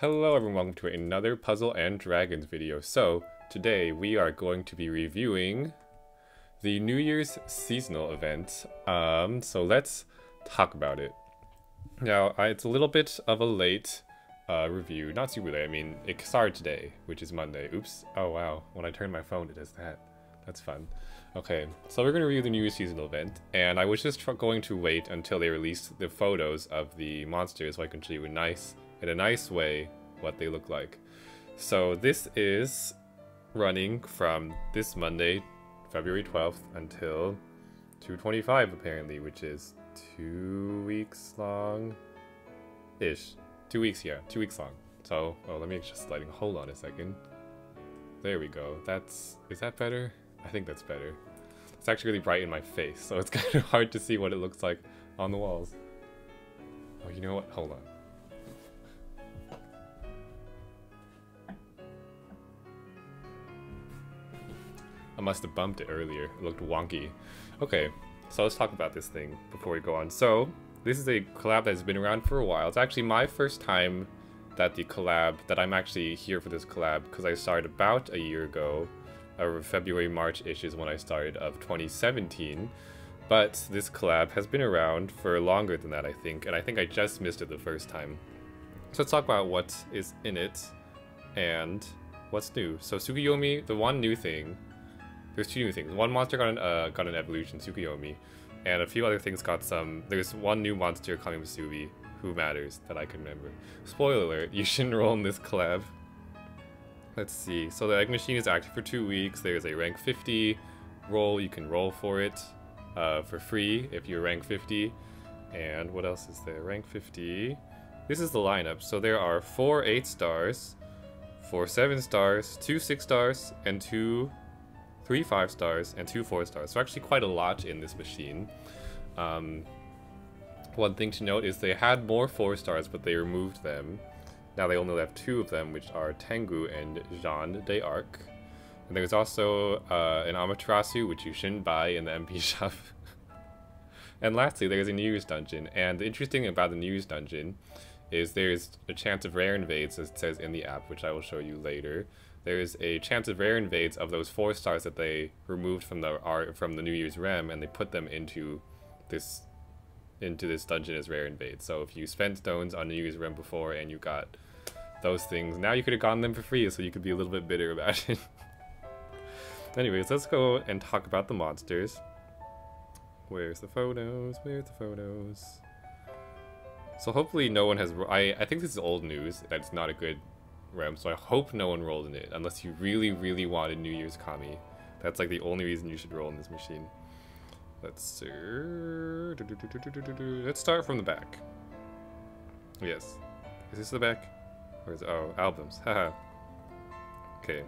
Hello everyone, welcome to another Puzzle and Dragons video. So, today we are going to be reviewing the New Year's seasonal event. So let's talk about it. Now, it's a little bit of a late review. Not super late, I mean, it started today, which is Monday. Oops. Oh wow, when I turn my phone it does that. That's fun. Okay, so we're going to review the New Year's seasonal event, and I was just going to wait until they released the photos of the monsters so I can show you in a nice way what they look like. So this is running from this Monday, February 12th until 2/25 apparently, which is 2 weeks long-ish. 2 weeks, yeah, 2 weeks long. So, oh, let me adjust the lighting. Hold on a second. There we go. Is that better? I think that's better. It's actually really bright in my face, so it's kind of hard to see what it looks like on the walls. Oh, you know what? Hold on. I must have bumped it earlier. It looked wonky. Okay, so let's talk about this thing before we go on. So, this is a collab that's been around for a while. It's actually my first time that I'm actually here for this collab, because I started about a year ago. February, March-ish is when I started, of 2017. But this collab has been around for longer than that, I think, and I think I just missed it the first time. So let's talk about what is in it and what's new. So Tsukuyomi, the one new thing, there's two new things. One monster got an evolution, Tsukuyomi, and a few other things got some. There's one new monster coming with Subi, who matters, that I can remember. Spoiler alert, you shouldn't roll in this collab. Let's see, so the egg machine is active for 2 weeks. There's a rank 50 roll, you can roll for it for free if you're rank 50. And what else is there? Rank 50. This is the lineup. So there are 4 8 stars, 4 7 stars, 2 6 stars, and 2 3 5 stars, and 2 4 stars. So actually quite a lot in this machine. One thing to note is they had more 4 stars, but they removed them. Now they only have 2 of them, which are Tengu and Jeanne d'Arc. And there's also an Amaterasu, which you shouldn't buy in the MP shop. And lastly, there's a New Year's dungeon. And the interesting thing about the New Year's dungeon is there's a chance of rare invades, as it says in the app, which I will show you later. There's a chance of rare invades of those 4 stars that they removed from the New Year's REM, and they put them into this dungeon as rare invades. So if you spent stones on New Year's REM before and you got those things, now you could have gotten them for free, so you could be a little bit bitter about it. Anyways, let's go and talk about the monsters. Where's the photos? Where's the photos? So hopefully no one has... I think this is old news, that it's not a good REM, so I hope no one rolled in it, unless you really, really wanted New Year's Kami. That's like the only reason you should roll in this machine. Let's see. Let's start from the back. Yes. Is this the back? Or is it, oh, albums. Haha. Okay.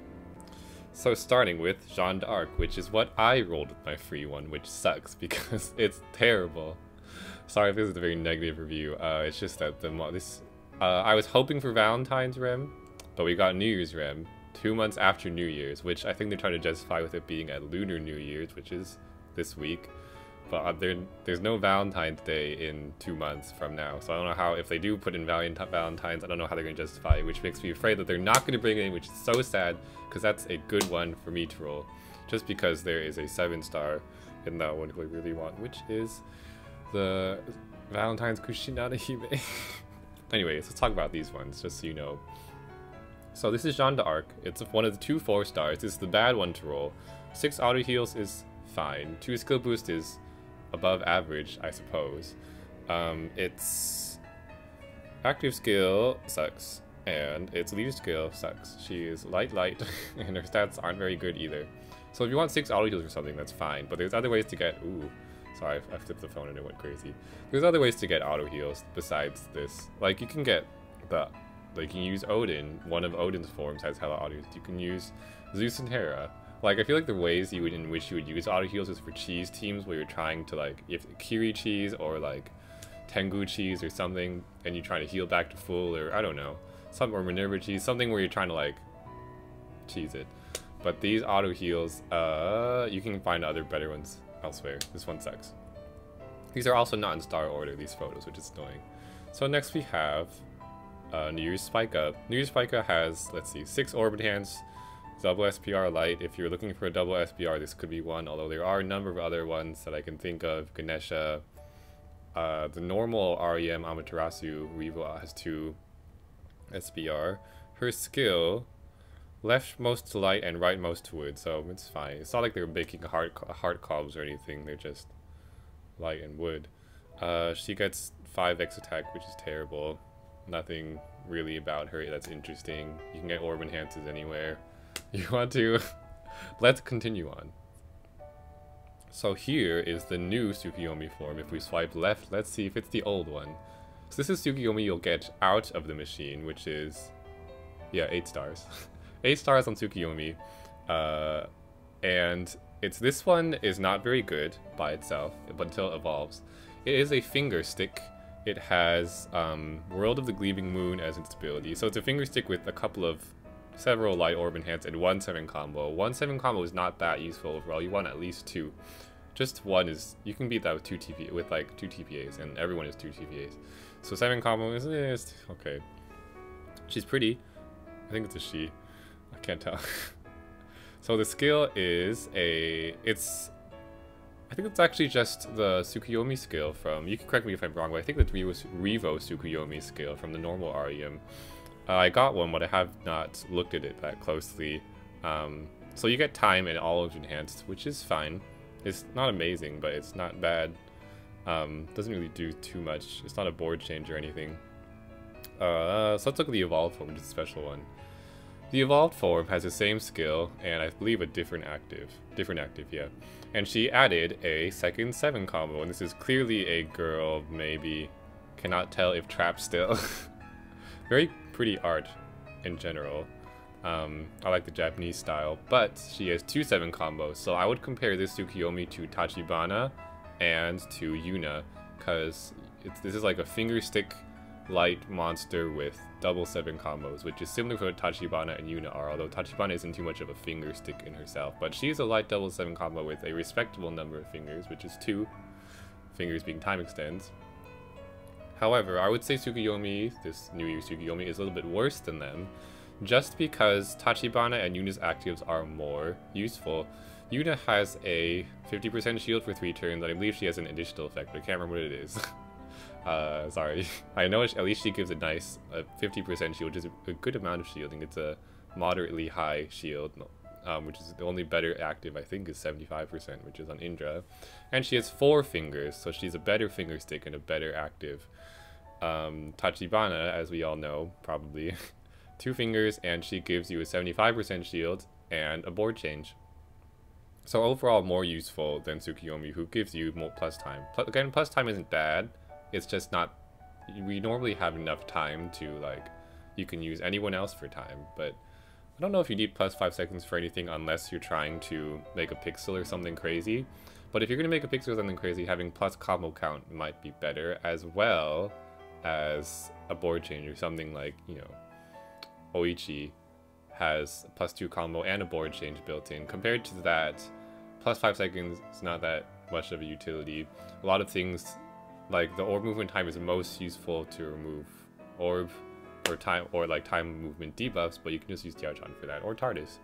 So starting with Jeanne d'Arc, which is what I rolled with my free one, which sucks because it's terrible. Sorry if this is a very negative review. It's just that I was hoping for Valentine's REM, but we got New Year's REM 2 months after New Year's, which I think they're trying to justify with it being at Lunar New Year's, which is this week. But there's no Valentine's Day in 2 months from now, so I don't know how, if they do put in Valentine's, I don't know how they're going to justify it, which makes me afraid that they're not going to bring it in, which is so sad, because that's a good one for me to roll, just because there is a 7-star in that one who I really want, which is the Valentine's Kushinada Hime. Anyways, let's talk about these ones, just so you know. So this is Jeanne d'Arc. It's one of the 2 4 stars. This is the bad one to roll. 6 auto heals is fine. 2 skill boost is above average, I suppose. Its active skill sucks, and its leader skill sucks. She is light, and her stats aren't very good either. So if you want 6 auto heals or something, that's fine. But there's other ways to get... Ooh, sorry, I flipped the phone and it went crazy. There's other ways to get auto heals besides this. Like, you can get the... Like, you can use Odin. One of Odin's forms has hella auto heals. You can use Zeus and Hera. Like, I feel like the ways in which you would use auto heals is for cheese teams where you're trying to, like, if Kiri cheese or like Tengu cheese or something, and you're trying to heal back to full, or I don't know, or Minerva cheese, something where you're trying to like cheese it. But these auto heals, you can find other better ones elsewhere. This one sucks. These are also not in star order, these photos, which is annoying. So next we have New Year's Spike Up. New Year's Spike Up has, let's see, 6 Orbit Hands, double SPR Light. If you're looking for a double SPR, this could be one, although there are a number of other ones that I can think of. Ganesha, the normal REM Amaterasu Revo has 2 SPR. Her skill, left most to light and right most to wood, so it's fine. It's not like they're making heart cobs or anything, they're just light and wood. She gets 5x attack, which is terrible. Nothing really about her that's interesting. You can get orb enhances anywhere you want to. Let's continue on. So here is the new Tsukiyomi form. If we swipe left, let's see if it's the old one. So this is Tsukiyomi you'll get out of the machine, which is, yeah, 8 stars. 8 stars on Tsukiyomi. And this one is not very good by itself, but until it evolves. It is a finger stick. It has World of the Gleaming Moon as its ability. So it's a finger stick with several light orb enhance and 1/7 combo. 1/7 combo is not that useful overall. You want at least 2. Just 1 is, you can beat that with 2 TPAs, and everyone is 2 TPAs. So 7 combo is okay. She's pretty. I think it's a she. I can't tell. So the skill is I think it's actually just the Tsukiyomi skill from, you can correct me if I'm wrong, but I think it's Revo Tsukiyomi skill from the normal REM. I got one, but I have not looked at it that closely. So you get time and olive enhanced, which is fine. It's not amazing, but it's not bad. Doesn't really do too much. It's not a board change or anything. So let's look at the evolved form, which is a special one. The evolved form has the same skill, and I believe a different active, yeah. And she added a second 7 combo, and this is clearly a girl, maybe. Cannot tell if trapped still. Very pretty art in general. I like the Japanese style, but she has 2 7 combos, so I would compare this Tsukiyomi to Tachibana and to Yuna, because this is like a finger stick light monster with double 7 combos, which is similar to what Tachibana and Yuna are, although Tachibana isn't too much of a finger stick in herself, but she's a light double 7 combo with a respectable number of fingers, which is 2 fingers being time extends. However, I would say Tsukiyomi, this New Year's Tsukiyomi, is a little bit worse than them, just because Tachibana and Yuna's actives are more useful. Yuna has a 50% shield for 3 turns, and I believe she has an additional effect, but I can't remember what it is. Sorry. I know at least she gives a nice 50% shield, which is a good amount of shielding. It's a moderately high shield, which is the only better active, I think, is 75%, which is on Indra. And she has 4 fingers, so she's a better finger stick and a better active. Tachibana, as we all know, probably, 2 fingers, and she gives you a 75% shield and a board change. So overall, more useful than Tsukiyomi, who gives you more plus time. Again, plus time isn't bad. It's just not, we normally have enough time to, like, you can use anyone else for time, but I don't know if you need plus 5 seconds for anything unless you're trying to make a pixel or something crazy. But if you're going to make a pixel or something crazy, having plus combo count might be better, as well as a board change or something like, you know, Oichi has a plus 2 combo and a board change built in. Compared to that, plus 5 seconds is not that much of a utility. A lot of things, like the orb movement time is most useful to remove orb or time, or like time movement debuffs, but you can just use Tiarchan for that, or TARDIS.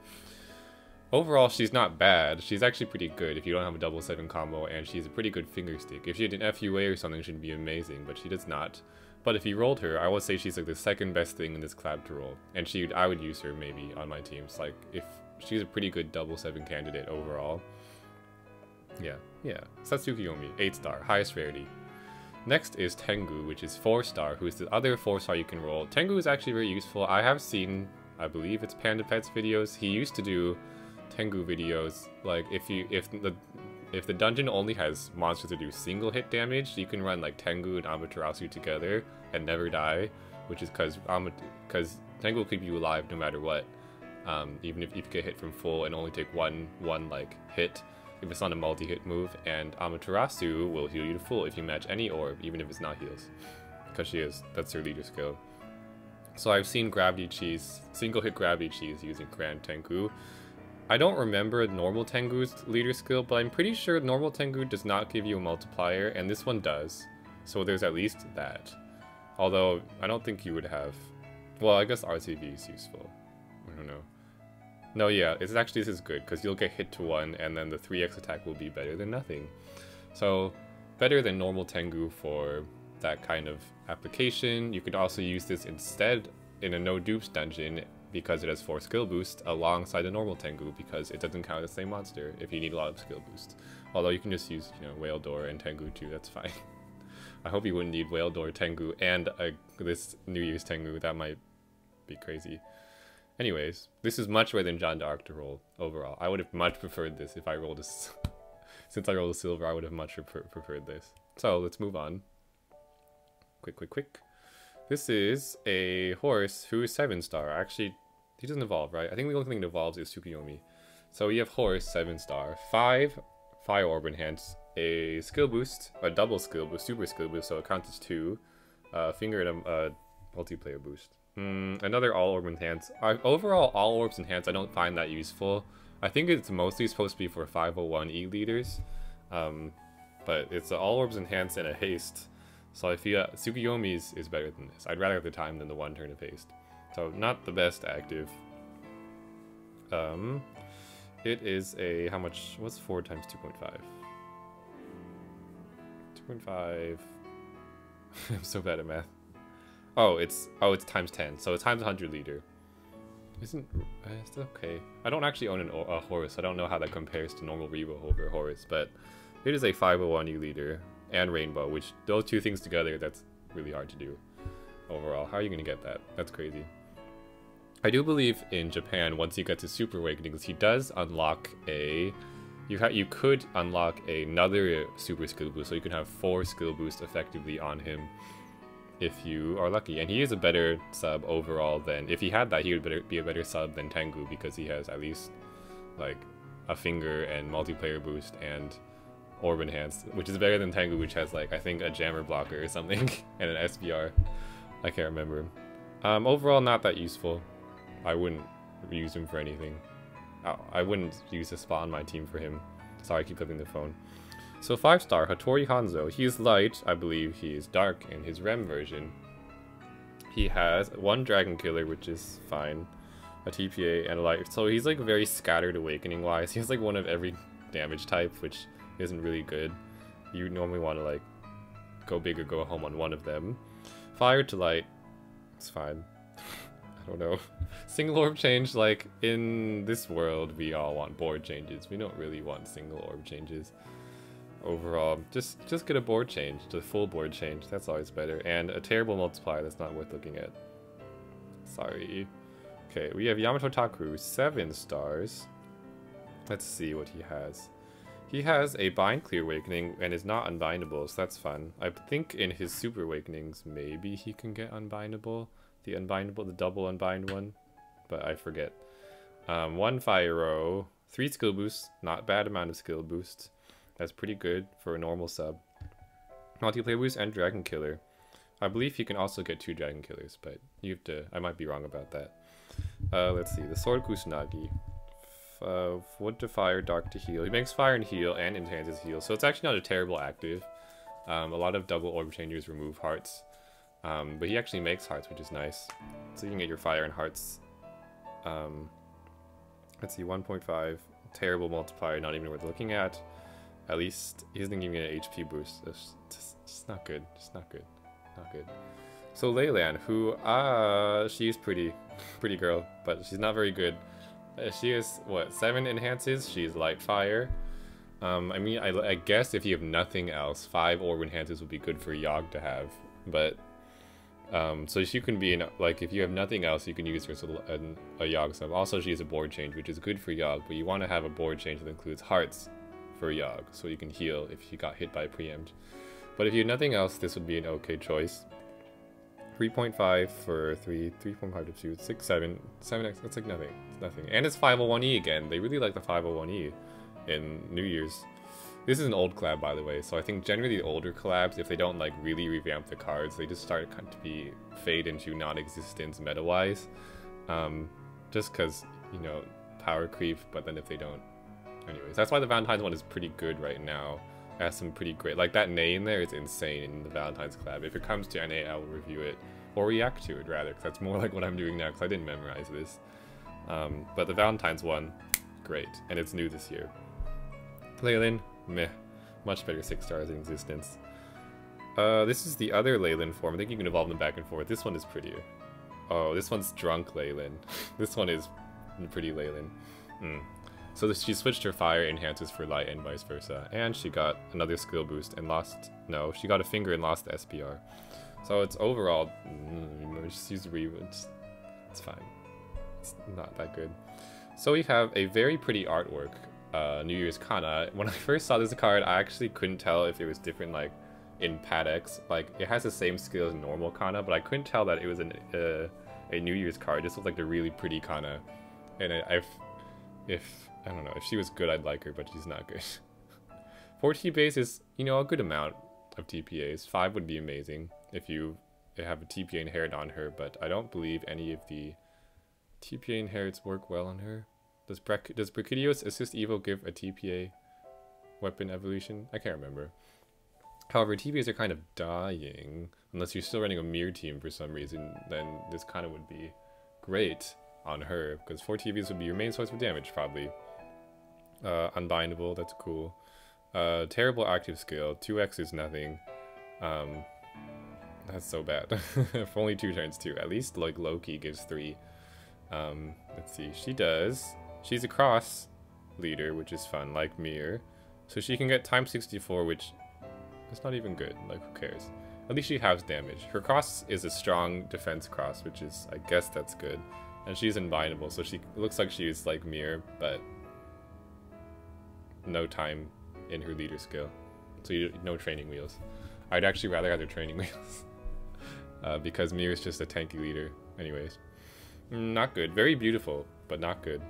Overall, she's not bad. She's actually pretty good if you don't have a double 7 combo, and she's a pretty good finger stick. If she had an FUA or something, she'd be amazing, but she does not. But if you rolled her, I would say she's like the second best thing in this collab to roll, and I would use her maybe on my teams. Like, if she's a pretty good double 7 candidate overall. Yeah. So that's Tsukiyomi, 8 star, highest rarity. Next is Tengu, which is 4 star, who is the other 4 star you can roll. Tengu is actually very useful. I have seen, I believe it's Panda Pets videos. He used to do Tengu videos. Like, if the dungeon only has monsters that do single hit damage, you can run like Tengu and Amaterasu together and never die, which is because Tengu will keep you alive no matter what. Even if you get hit from full and only take one like hit, if it's not a multi-hit move, and Amaterasu will heal you to full if you match any orb, even if it's not heals, because that's her leader skill. So I've seen Gravity Cheese, single hit Gravity Cheese using Grand Tengu. I don't remember normal Tengu's leader skill, but I'm pretty sure normal Tengu does not give you a multiplier, and this one does. So there's at least that. Although, I don't think you would have Well, I guess RCV is useful. I don't know. No, yeah, it's actually, this is good, because you'll get hit to 1, and then the 3x attack will be better than nothing. So, better than normal Tengu for that kind of application. You could also use this instead in a no dupes dungeon, because it has 4 skill boost alongside the normal Tengu, because it doesn't count as the same monster if you need a lot of skill boost. Although you can just use, you know, Whale Door and Tengu too, that's fine. I hope you wouldn't need Whale Door, Tengu, and this New Year's Tengu. That might be crazy. Anyways, this is much better than Jeanne d'Arc to roll overall. I would have much preferred this if I rolled a... Since I rolled a silver, I would have much preferred this. So, let's move on. Quick. This is a horse who is 7-star. Actually, he doesn't evolve, right? I think the only thing that evolves is Tsukuyomi. So we have horse, 7-star. 5 Fire Orb Enhance, a skill boost, a double skill boost, super skill boost, so it counts as 2. Finger and a multiplayer boost. Another All Orb Enhance. Overall, All Orbs Enhance I don't find that useful. I think it's mostly supposed to be for 501E leaders. But it's an All Orbs Enhance and a Haste. So I feel Tsukuyomi's is better than this. I'd rather have the time than the 1 turn of Haste. So not the best active. It is a, how much, what's 4 times 2.5? 2.5, I'm so bad at math. Oh, it's times 10, so it's times 100 liter. Isn't, it's okay. I don't actually own a Horus, I don't know how that compares to normal Rebo over Horus, but it is a 501 liter and Rainbow, which those two things together, that's really hard to do overall. How are you going to get that? That's crazy. I do believe in Japan, once you get to Super Awakenings, he does unlock a... You could unlock another Super Skill Boost, so you can have 4 Skill Boosts effectively on him if you are lucky. And he is a better sub overall than... If he had that, he would be a better sub than Tengu, because he has at least, like, a finger and multiplayer boost and Orb Enhanced, which is better than Tengu, which has, like, I think a Jammer Blocker or something, and an SBR. I can't remember. Overall, not that useful. I wouldn't use him for anything. I wouldn't use a spot on my team for him. Sorry, I keep flipping the phone. So 5-star, Hattori Hanzo. He is light. I believe he is dark in his REM version. He has 1 Dragon Killer, which is fine. A TPA and a light. So he's like very scattered awakening-wise. He has like one of every damage type, which isn't really good. You normally want to like go big or go home on one of them. Fire to light. It's fine. I don't know. Single orb change, like, in this world, we all want board changes. We don't really want single orb changes. Overall, just get a board change, a full board change. That's always better. And a terrible multiplier that's not worth looking at. Sorry. Okay, we have Yamato Takeru, 7 stars. Let's see what he has. He has a Bind Clear Awakening and is not unbindable, so that's fun. I think in his Super Awakenings, maybe he can get unbindable. The unbindable, the double unbind one, but I forget. 1 Fire-O, 3 skill boosts, not bad amount of skill boosts. That's pretty good for a normal sub. Multiplayer boost and Dragon Killer. I believe he can also get 2 Dragon Killers, but you have to, I might be wrong about that. Let's see, the Sword Kusanagi. Wood to fire, dark to heal. He makes fire and heal and enhances heal, so it's actually not a terrible active. A lot of double orb changers remove hearts. But he actually makes hearts, which is nice. So you can get your fire and hearts. Let's see, 1.5. Terrible multiplier, not even worth looking at. At least he doesn't give me an HP boost. It's just not good. Just not good. Not good. So Leyland, who, she's pretty girl, but she's not very good. She is, what, 7 enhances? She's light fire. I mean, I guess if you have nothing else, 5 orb enhances would be good for Yogg to have. But... so she can be in, like, if you have nothing else, you can use her as a Yogg sub. Also, she has a board change, which is good for Yogg, but you want to have a board change that includes hearts for Yogg, so you can heal if she got hit by a preempt. But if you have nothing else, this would be an okay choice. 3.5 for 3, 3.5 to 2, 6, 7, 7x, that's like nothing. It's nothing. And it's 501E again. They really like the 501E in New Year's. This is an old collab, by the way, so I think generally the older collabs, if they don't like really revamp the cards, they just start to fade into non-existence meta-wise. Just because, you know, power creep, but then if they don't... Anyways, that's why the Valentine's one is pretty good right now. It has some pretty great... Like, that Nay in there is insane in the Valentine's collab. If it comes to NA, I will review it or react to it rather, because that's more like what I'm doing now, because I didn't memorize this. But the Valentine's one, great, and it's new this year. Leyland, meh, much better 6 stars in existence. This is the other Leyland form. I think you can evolve them back and forth. This one is prettier. Oh, this one's drunk Leyland. This one is pretty Leyland. So she switched her fire enhancers for light and vice versa. And she got another skill boost and lost... No, she got a finger and lost the SPR. So it's overall... just use reboots. It's fine. It's not that good. So we have a very pretty artwork. New Year's Kana. When I first saw this card, I actually couldn't tell if it was different, like, in Pad X. Like, it has the same skill as normal Kana, but I couldn't tell that it was a New Year's card. This looked like a really pretty Kana. And I don't know, if she was good, I'd like her, but she's not good. 4 T-base is, you know, a good amount of TPAs. 5 would be amazing if you have a TPA inherit on her, but I don't believe any of the TPA inherits work well on her. Does Brachydios Assist Evo give a TPA weapon evolution? I can't remember. However, TPAs are kind of dying. Unless you're still running a mirror team for some reason, then this kind of would be great on her, because 4 TVs would be your main source of damage, probably. Unbindable, that's cool. Terrible active skill, 2x is nothing. That's so bad. For only 2 turns too. At least like Loki gives 3. Let's see, she's a cross leader, which is fun, like Mir. So she can get times 64, which is not even good, like who cares. At least she has damage. Her cross is a strong defense cross, which is, I guess that's good. And she's unbindable, so she looks like she's like Mir, but no time in her leader skill. So no training wheels. I'd actually rather have her training wheels. Because Mir is just a tanky leader. Anyways. Not good. Very beautiful, but not good.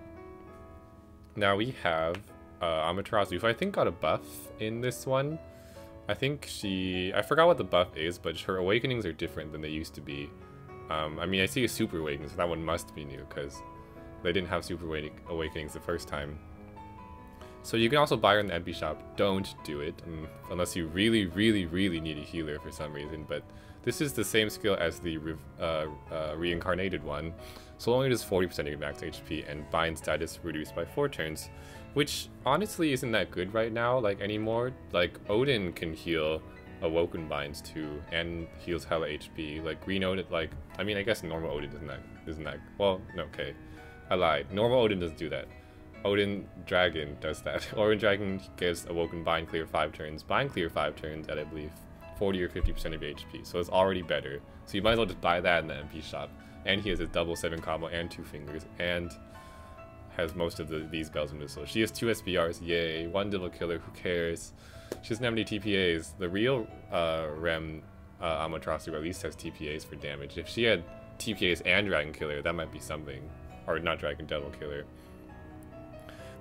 Now we have Amaterasu, who I think got a buff in this one. I think I forgot what the buff is, but her awakenings are different than they used to be. I mean, I see a super awakening, so that one must be new, because they didn't have super awakenings the first time. So you can also buy her in the NP shop. Don't do it, unless you really, really, really need a healer for some reason. But this is the same skill as the reincarnated one, so only does 40% of your max HP, and bind status reduced by 4 turns, which honestly isn't that good right now, like anymore. Like Odin can heal Awoken binds too, and heals hella HP. Like Green Odin, like, I mean, I guess normal Odin isn't that, well, no, okay, I lied. Normal Odin doesn't do that. Odin Dragon does that. Odin Dragon gives Awoken bind clear 5 turns, bind clear 5 turns at, I believe, 40 or 50% of HP, so it's already better. So you might as well just buy that in the MP shop. And he has a double 7 combo and 2 fingers, and has most of these bells and whistles. She has 2 SBRs, yay. 1 double killer, who cares? She doesn't have any TPAs. The real REM Amaterasu at least has TPAs for damage. If she had TPAs and Dragon Killer, that might be something. Or not Dragon, Devil Killer.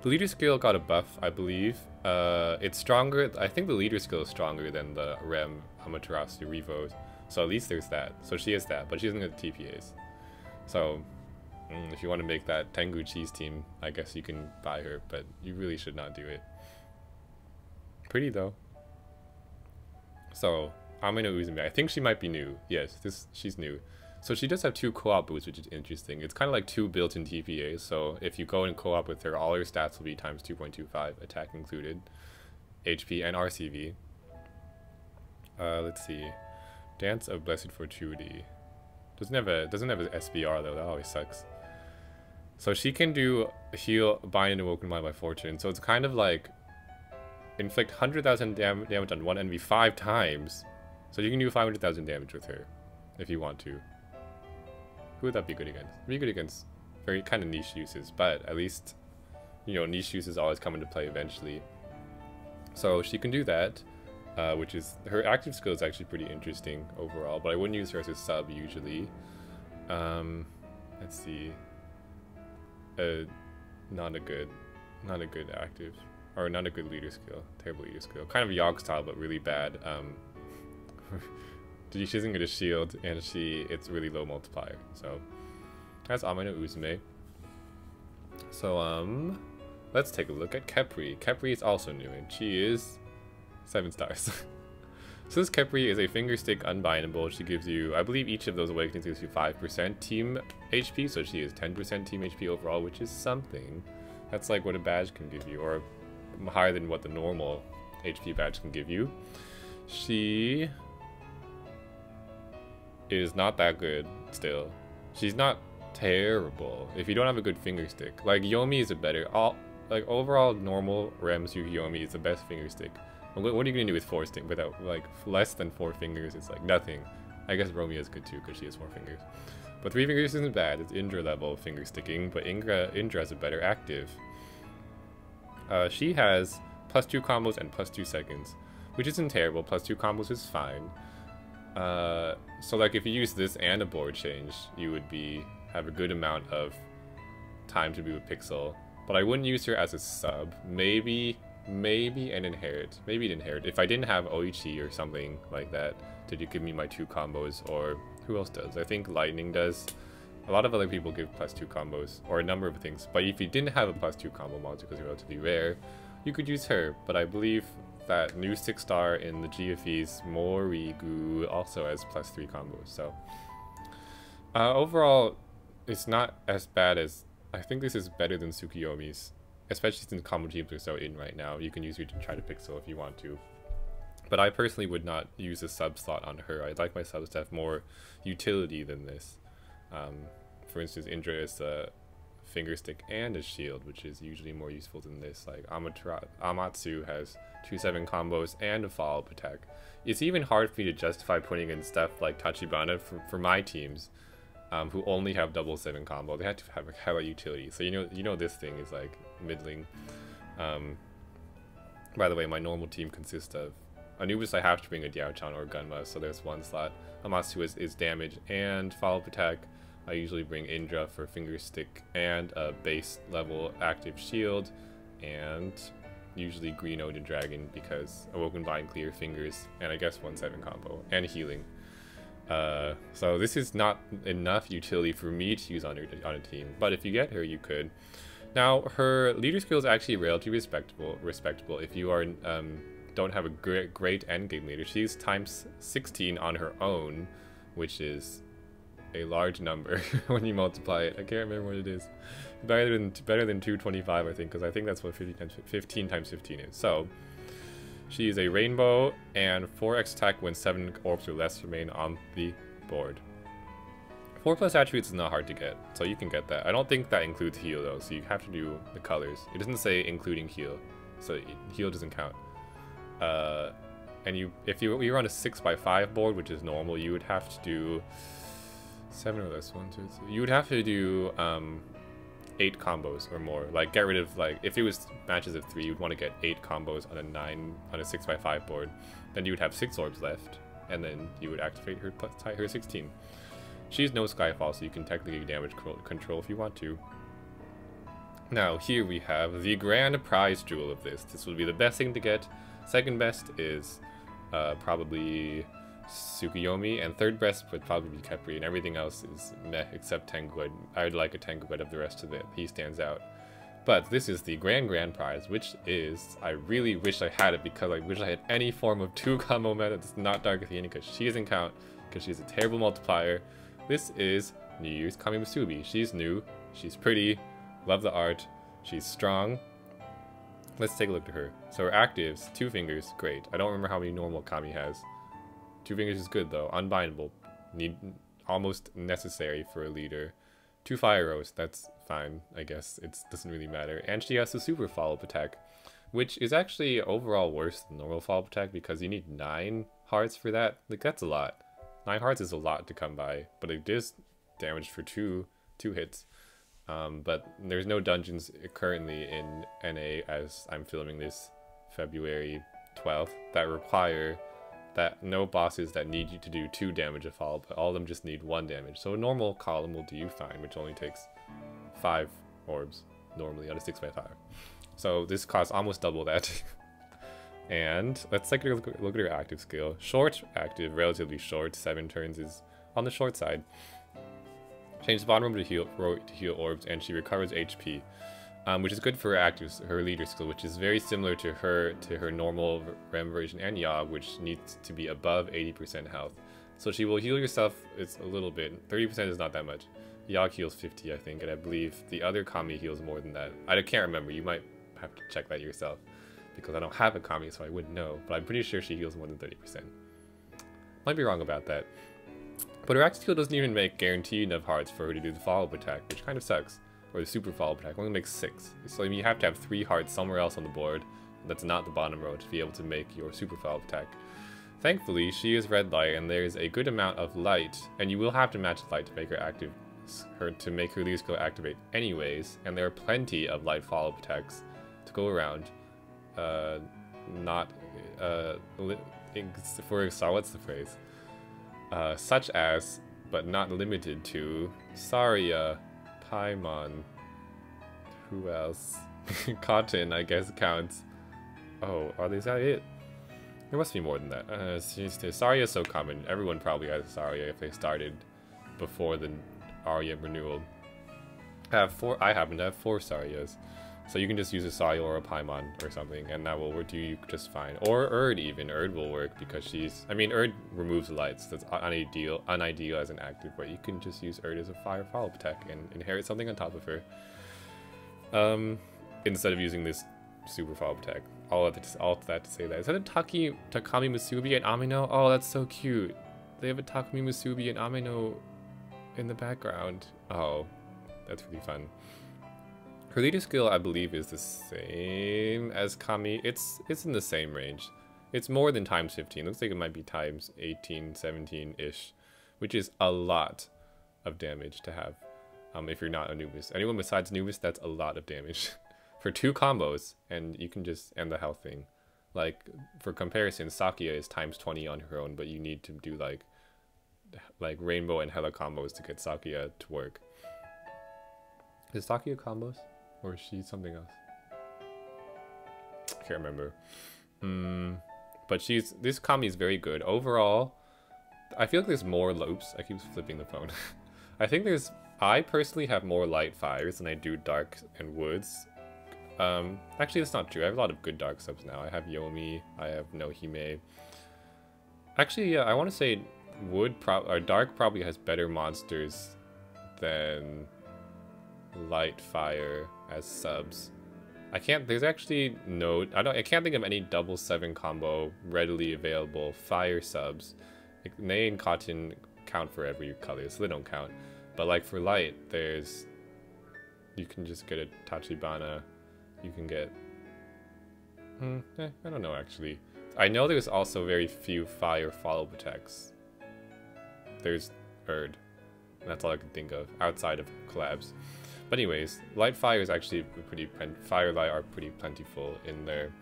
The leader skill got a buff, I believe. It's stronger. I think the leader skill is stronger than the REM Amaterasu Revo. So at least there's that. So she has that, but she doesn't get TPAs. So if you want to make that Tengu Cheese team, I guess you can buy her, but you really should not do it. Pretty though. So Amino Uzume, I think she might be new. Yes, she's new. So she does have 2 co-op boosts, which is interesting. It's kind of like 2 built-in TPAs. So if you go and co-op with her, all her stats will be times 2.25, attack included, HP and RCV. Let's see, Dance of Blessed Fortuity. Doesn't have an SBR though. That always sucks. So she can do heal, bind, and awoken mind by fortune. So it's kind of like inflict 100,000 damage on one enemy 5 times. So you can do 500,000 damage with her if you want to. Who would that be good against? Be good against very kind of niche uses, but at least, you know, niche uses always come into play eventually. So she can do that, which is, her active skill is actually pretty interesting overall, but I wouldn't use her as a sub usually. Let's see. Not a good active, or not a good leader skill. Terrible leader skill. Kind of Yogg style, but really bad. She doesn't get a shield, and it's really low multiplier. So that's Amino Uzume. So let's take a look at Khepri. Khepri is also new, and she is 7 stars. So this Kepri is a finger stick unbindable. She gives you, I believe each of those awakenings gives you 5% team HP, so she is 10% team HP overall, which is something. That's like what a badge can give you, or higher than what the normal HP badge can give you. She is not that good still. She's not terrible if you don't have a good finger stick. Like Yomi is a better, like overall normal REM Yomi is the best finger stick. What are you gonna do with 4 stick without like less than 4 fingers? It's like nothing. I guess Romeo is good too because she has 4 fingers. But 3 fingers isn't bad. It's Indra level finger sticking, but Indra has a better active. She has +2 combos and +2 seconds, which isn't terrible. +2 combos is fine. So like if you use this and a board change, you would have a good amount of time to be with Pixel. But I wouldn't use her as a sub. Maybe an inherit. Maybe an inherit. If I didn't have Oichi or something like that to give me my 2 combos, or who else does? I think Lightning does. A lot of other people give +2 combos, or a number of things. But if you didn't have a +2 combo monster because you're relatively rare, you could use her. But I believe that new 6-star in the GFE's Morigu also has +3 combos. So overall, it's not as bad as, I think this is better than Tsukiyomi's. Especially since combo teams are so in right now, you can use her to try to Pixel if you want to. But I personally would not use a sub slot on her. I'd like my subs to have more utility than this. For instance, Indra is a finger stick and a shield, which is usually more useful than this. Like Amatsu has 2/7 combos and a follow-up attack. It's even hard for me to justify putting in stuff like Tachibana for my teams. Who only have 7/7 combo. They have to have a utility. So you know this thing is like middling. By the way, my normal team consists of Anubis. I have to bring a Diao-chan or Gunma, so there's 1 slot. Amatsu is damage and follow-up attack. I usually bring Indra for finger stick and a base level active shield, and usually Green Odin Dragon because Awoken Bind clear fingers, and I guess 1/7 combo and healing. So this is not enough utility for me to use on a team, but if you get her, you could. Now, her leader skill is actually relatively respectable if you are don't have a great endgame leader. She's ×16 on her own, which is a large number when you multiply it. I can't remember what it is. Better than 225, I think, because I think that's what 15 times 15 is. So she is a rainbow, and 4x attack when 7 orbs or less remain on the board. 4+ attributes is not hard to get, so you can get that. I don't think that includes heal though, so you have to do the colors. It doesn't say including heal, so heal doesn't count. And if you're on a 6x5 board, which is normal, you would have to do 7 or less. 1, 2, 3. You would have to do 8 combos or more. Like get rid of, like, if it was matches of 3, you'd want to get 8 combos on a 6x5 board. Then you would have 6 orbs left, and then you would activate her her 16. She's no Skyfall, so you can technically damage control if you want to. Now here we have the grand prize jewel of this. This would be the best thing to get. Second best is probably Tsukiyomi, and third best would probably be Kepri, and everything else is meh except Tengu. I'd like a Tengu of the rest of it. He stands out. But this is the grand prize, which is, I really wish I had it because I wish I had any form of 2 combo meta that's not Dark Athena, because she doesn't count, because she's a terrible multiplier. This is New Year's Kami Musubi. She's new, she's pretty, love the art, she's strong. Let's take a look at her. So her actives, 2 fingers, great. I don't remember how many normal Kami has. 2 fingers is good though, unbindable. Almost necessary for a leader. 2 fire arrows, that's fine, I guess. It doesn't really matter. And she has a super follow-up attack, which is actually overall worse than normal follow-up attack because you need 9 hearts for that. Like, that's a lot. 9 hearts is a lot to come by, but it is damage for two hits. But there's no dungeons currently in NA as I'm filming this February 12th that require that no bosses that need you to do 2 damage a follow, but all of them just need 1 damage. So a normal column will do you fine, which only takes 5 orbs normally on a 6x5. So this costs almost double that. And let's take a look at her active skill. Short active, relatively short, 7 turns is on the short side. Change the bottom room to heal orbs, and she recovers HP. which is good for her leader skill, which is very similar to her normal REM version and Yogg, which needs to be above 80% health. So she will heal yourself. It's a little bit. 30% is not that much. Yogg heals 50, I think, and I believe the other Kami heals more than that. I can't remember. You might have to check that yourself, because I don't have a Kami, so I wouldn't know. But I'm pretty sure she heals more than 30%. Might be wrong about that. But her axe heal doesn't even make guaranteed enough hearts for her to do the follow-up attack, which kind of sucks. Or the super follow-up attack only makes 6. So I mean, you have to have 3 hearts somewhere else on the board that's not the bottom row to be able to make your super follow-up attack. Thankfully, she is red light, and there's a good amount of light, and you will have to match light to make her active, to make her leader skill activate anyways. And there are plenty of light follow-up attacks to go around. What's the phrase? Such as, but not limited to, Saria, Paimon, who else? Cotton, I guess, counts. Oh, is that it? There must be more than that. Saria is so common. Everyone probably has a Saria if they started before the REM renewal. I happen to have 4 Sarias. So you can just use a Saria or a Paimon or something, and that will do you just fine. Or Erd even. Erd will work because she's... I mean, Erd removes lights. That's unideal as an active, but you can just use Erd as a fire follow-up attack and inherit something on top of her. Instead of using this super follow-up attack. All that to say that. Is that a Takami Musubi and Amino? Oh, that's so cute. They have a Takami Musubi and Amino in the background. Oh, that's really fun. Her leader skill, I believe, is the same as Kami. It's in the same range. It's more than times 15. Looks like it might be times 18, 17-ish, which is a lot of damage to have if you're not a Noobus. Anyone besides Noobus, that's a lot of damage for 2 combos, and you can just end the health thing. Like, for comparison, Sakia is times 20 on her own, but you need to do like Rainbow and Hela combos to get Sakia to work. Is Sakia combos? Or is she something else? I can't remember. But this Kami is very good. Overall, I feel like there's more loops. I keep flipping the phone. I personally have more light fires than I do dark and woods. Actually, that's not true. I have a lot of good dark subs now. I have Yomi, I have Nohime. Actually, yeah, I want to say dark probably has better monsters than light fire as subs. I can't think of any double 7 combo readily available fire subs. Like, Nei and Cotton count for every color, so they don't count. But like for light, you can just get a Tachibana. You can get I don't know actually. I know there's also very few fire follow-up attacks. There's Erd. That's all I can think of outside of collabs. But anyways, light fire is actually Firelight are pretty plentiful in their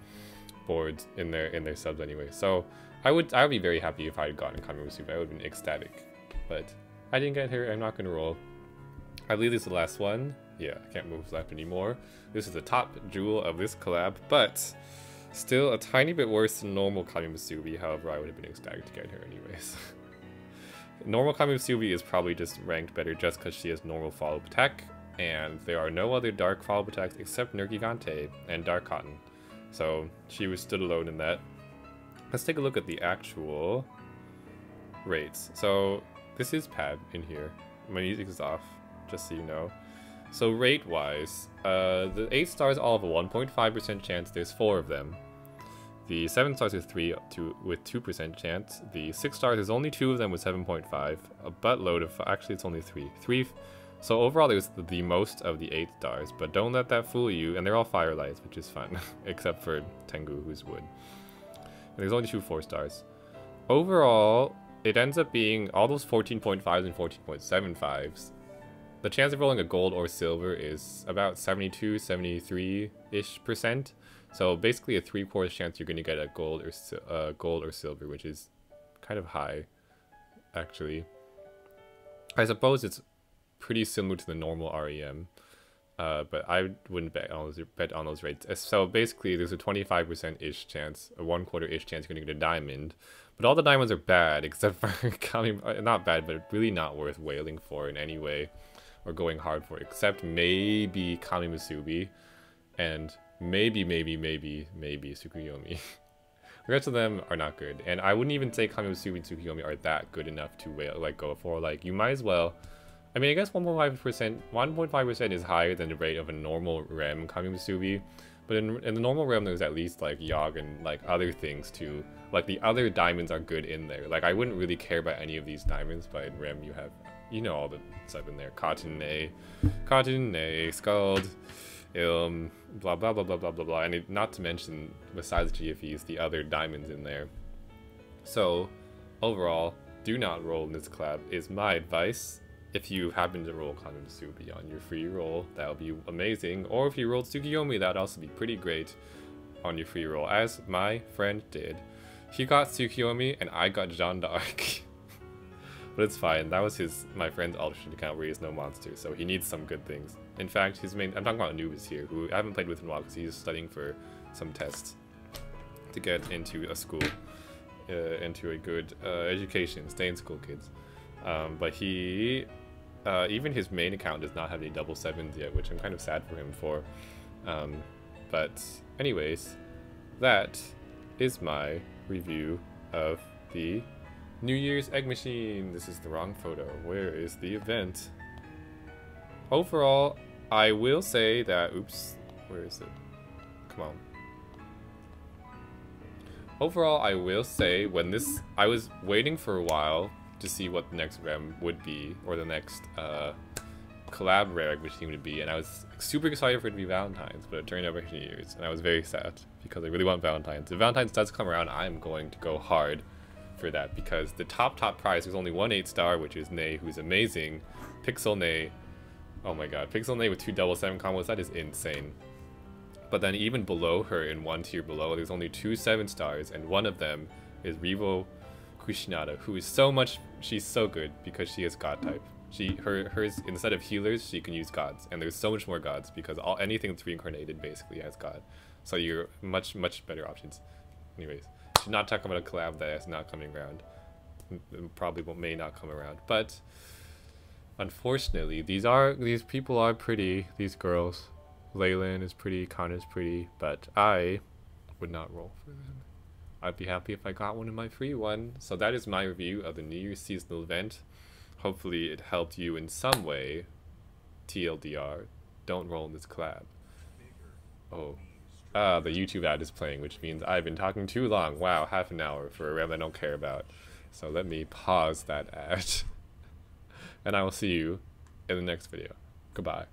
boards, in their subs anyway. So I would be very happy if I had gotten Kami Musubi. I would have been ecstatic. But I didn't get her. I'm not gonna roll. I believe this is the last one. Yeah, I can't move left anymore. This is the top jewel of this collab, but still a tiny bit worse than normal Kami Musubi. However, I would have been ecstatic to get her anyways. Normal Kami Musubi is probably just ranked better just because she has normal follow-up attack, and there are no other dark follow-up attacks except Nergigante and Dark Cotton. So she was stood alone in that. Let's take a look at the actual rates. So this is pad in here. My music is off, just so you know. So rate-wise, the 8 stars all have a 1.5% chance. There's 4 of them. The 7 stars is 3 with 2% chance. The 6 stars is only 2 of them with 7.5. A buttload of actually it's only 3. So overall there's the most of the 8 stars, but don't let that fool you. And they're all firelights, which is fun, except for Tengu, who's wood. And there's only 2 4 stars. Overall, it ends up being all those 14.5s and 14.75s. The chance of rolling a gold or silver is about 72, 73-ish%. So basically a 3/4 chance you're going to get a gold or silver, which is kind of high, actually. I suppose it's pretty similar to the normal REM, but I wouldn't bet on those rates. So basically there's a 25%-ish chance, a 1/4-ish chance you're going to get a diamond. But all the diamonds are bad, except for Kami, not bad, but really not worth wailing for in any way. or going hard for, except maybe Kami Musubi and maybe Tsukuyomi. The rest of them are not good, and I wouldn't even say Kami Musubi and Tsukuyomi are that good enough to like go for. Like, you might as well. I mean, I guess 1.5% is higher than the rate of a normal REM Kami Musubi, but in the normal REM there's at least like Yog and like other things too. Like, the other diamonds are good in there. Like, I wouldn't really care about any of these diamonds, but in REM you have, you know, all the stuff in there. Cotton A, Scald, blah blah blah blah blah blah blah, and not to mention, besides GFEs, the other diamonds in there. So overall, do not roll in this collab is my advice. If you happen to roll Kami Musubi on your free roll, that would be amazing. Or if you rolled Tsukuyomi, that would also be pretty great on your free roll, as my friend did. He got Tsukuyomi and I got Jeanne d'Arc. But it's fine, that was my friend's alternate account where he has no monster, so he needs some good things. In fact, his main, I'm talking about Noob is here, who I haven't played with in a while because he's studying for some tests to get into a school, into a good education, stay in school, kids. But he, even his main account does not have any double sevens yet, which I'm kind of sad for him for. But anyways, that is my review of the New Year's Egg Machine. This is the wrong photo. Where is the event? Overall, I will say that, oops, where is it? Come on. Overall, I will say I was waiting for a while to see what the next REM would be, or the next collab rare Egg Machine would be, and I was super excited for it to be Valentine's, but it turned out for New Year's, and I was very sad because I really want Valentine's. If Valentine's does come around, I'm going to go hard for that, because the top prize, there's only one 8-star, which is Ney, who's amazing. Pixel Ney, oh my god, Pixel Ney with 2 double 7 combos, that is insane. But then even below her, in one tier below, there's only 2 7-stars, and one of them is Revo Kushinada, who is she's so good because she is god type. Hers, instead of healers, she can use gods, and there's so much more gods because anything that's reincarnated basically has god. So you're much better options. Anyways, should not talk about a collab that is not coming around. Probably may not come around, but unfortunately, these people are pretty. These girls, Leyland is pretty, Kana is pretty, but I would not roll for them. I'd be happy if I got one in my free one. So that is my review of the New Year's seasonal event. Hopefully it helped you in some way. TLDR, don't roll in this collab. Oh. The YouTube ad is playing, which means I've been talking too long. Wow, half an hour for a REM I don't care about. So let me pause that ad. And I will see you in the next video. Goodbye.